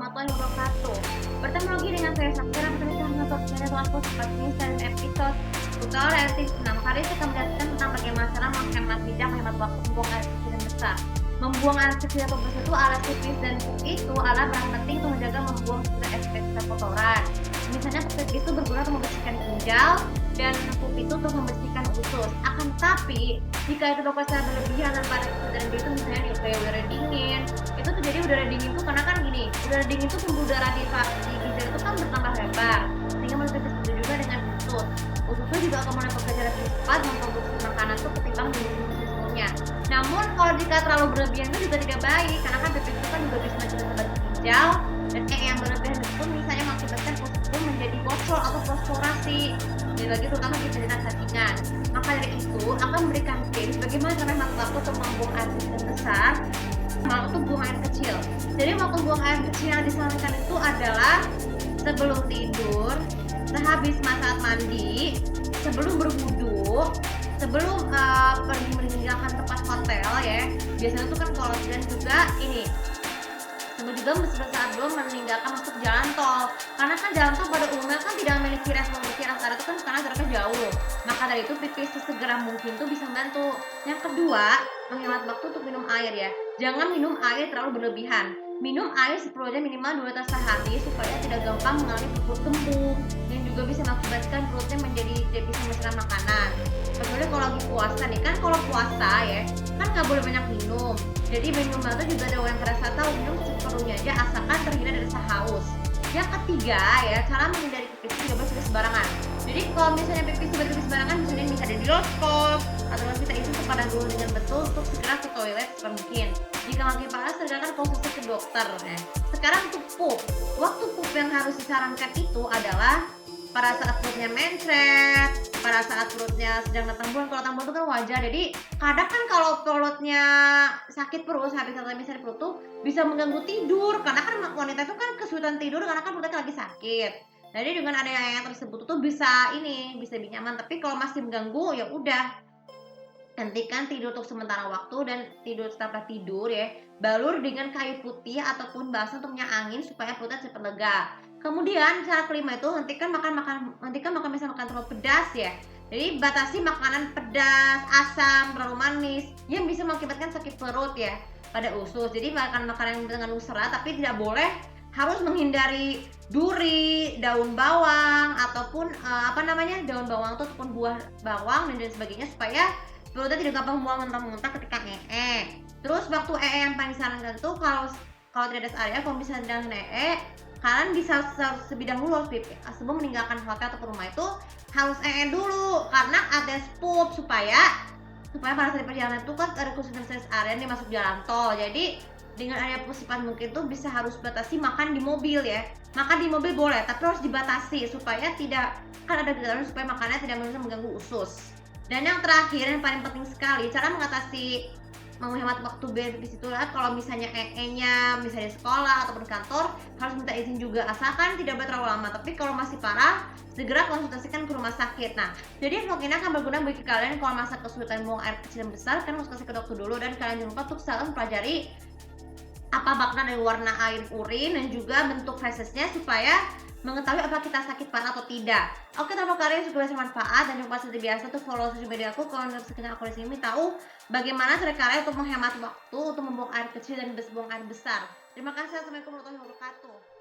warahmatullahi wabarakatuh. Bertemu lagi dengan saya Sakira, penulis menonton channel aku seperti dan episode tutorial etis 6. Hari ini akan menjelaskan tentang bagaimana cara menghemat bijak, menghemat waktu, membuang air kecil dan besar. Membuang air kecil atau besar itu alat tipis dan pup itu alat yang penting untuk menjaga membuang sisa kotoran. Misalnya pup itu berguna untuk membersihkan ginjal dan pup itu untuk membersihkan usus. Akan tetapi jika itu dilakukan secara berlebihan tanpa ada kesadaran itu, misalnya di kayak udara dingin, itu terjadi udara dingin itu karena kan gini, udara dingin itu pembuluh darah di ginjal itu kan bertambah lebar sehingga menjadi juga dengan usus. Ususnya juga akan mulai bekerja lebih cepat memproduksi makanan itu ketimbang di sebelumnya. Namun kalau jika terlalu berlebihan itu juga tidak baik karena kan pipis itu kan juga bisa menyebabkan ginjal dan yang berlebihan itu misalnya mengakibatkan usus itu menjadi bocor atau fosforasi. Jadi lagi terutama di pendidikan satingan. Maka dari itu akan memberikan tips bagaimana cara hemat waktu untuk membuang air kecil dan besar. Waktu buang air kecil. Jadi waktu buang air kecil yang disarankan itu adalah sebelum tidur, sehabis saat mandi, sebelum berwudu, sebelum pergi meninggalkan tempat hotel ya. Biasanya itu kan kalau dan juga ini juga saat belum meninggalkan masuk jalan tol, karena kan jalan tol pada umumnya kan tidak memiliki rest area itu kan karena jaraknya jauh. Maka dari itu pipis sesegera mungkin tuh bisa membantu. Yang kedua, menghemat waktu untuk minum air ya. Jangan minum air terlalu berlebihan. Minum air seperlunya minimal 2 liter sehari supaya tidak gampang mengalami perut kembung dan juga bisa mengakibatkan perutnya menjadi tidak bisa mencerna makanan. Kecuali kalau lagi puasa nih, kan kalau puasa ya kan nggak boleh banyak minum. Jadi minum itu juga ada yang terasa tahu minum seperlunya aja asalkan terhindar dari rasa haus. Yang ketiga ya, cara menghindari pipis tidak boleh sembarangan. Jadi kalau misalnya pipis tiba-tiba sembarangan, misalnya bisa ada di loskop atau kita isi kepada dulu dengan betul untuk segera ke toilet mungkin. Jika makin parah, segerakan konsultasi ke dokter. Ya. Sekarang untuk pup, waktu pup yang harus disarankan itu adalah pada saat perutnya mencret, pada saat perutnya sedang datang bulan. Kalau datang bulan itu kan wajar. Jadi kadang kan kalau perutnya sakit perut, habis atau misalnya perut tuh bisa mengganggu tidur karena kan wanita itu kan kesulitan tidur karena kan perutnya lagi sakit. Jadi dengan adanya yang tersebut itu bisa lebih nyaman. Tapi kalau masih mengganggu ya udah hentikan tidur untuk sementara waktu dan tidur setelah tidur ya. Balur dengan kayu putih ataupun basah untuk angin supaya perutnya cepat lega. Kemudian cara kelima itu hentikan makan misalnya makan terlalu pedas ya. Jadi batasi makanan pedas, asam, terlalu manis yang bisa mengakibatkan sakit perut ya pada usus. Jadi makan makanan yang dengan serat tapi tidak boleh, harus menghindari duri, daun bawang ataupun daun bawang itu ataupun buah bawang dan sebagainya supaya perutnya tidak gampang buang mentah-mentah ketika Terus waktu yang paling disarankan tuh kalau tidak ada area, kalau misalnya sedang kalian bisa lebih dahulu sebelum meninggalkan hotel atau rumah itu harus dulu karena ada pup supaya pada saat di perjalanan itu kan ada khusus area nih masuk jalan tol. Jadi dengan area persiapan mungkin tuh bisa harus batasi makan di mobil ya. Makan di mobil boleh, tapi harus dibatasi supaya tidak kan ada getaran supaya makannya tidak mengganggu usus. Dan yang terakhir yang paling penting sekali, cara mengatasi menghemat waktu di situ lah kalau misalnya nya misalnya di sekolah ataupun kantor harus minta izin juga asalkan tidak boleh terlalu lama. Tapi kalau masih parah segera konsultasikan ke rumah sakit. Nah, jadi mungkin akan berguna bagi kalian kalau masa kesulitan buang air kecil dan besar, kan konsultasi ke dokter dulu dan kalian jangan lupa untuk selalu mempelajari apa makna dari warna air urin dan juga bentuk fesesnya supaya mengetahui apakah kita sakit parah atau tidak. Oke, terima kasih sudah bermanfaat dan jangan seperti biasa tuh follow sosial media aku kalau sekitar aku di sini tahu bagaimana cara kalian untuk menghemat waktu untuk membuang air kecil dan buang air besar. Terima kasih. Assalamualaikum warahmatullahi wabarakatuh.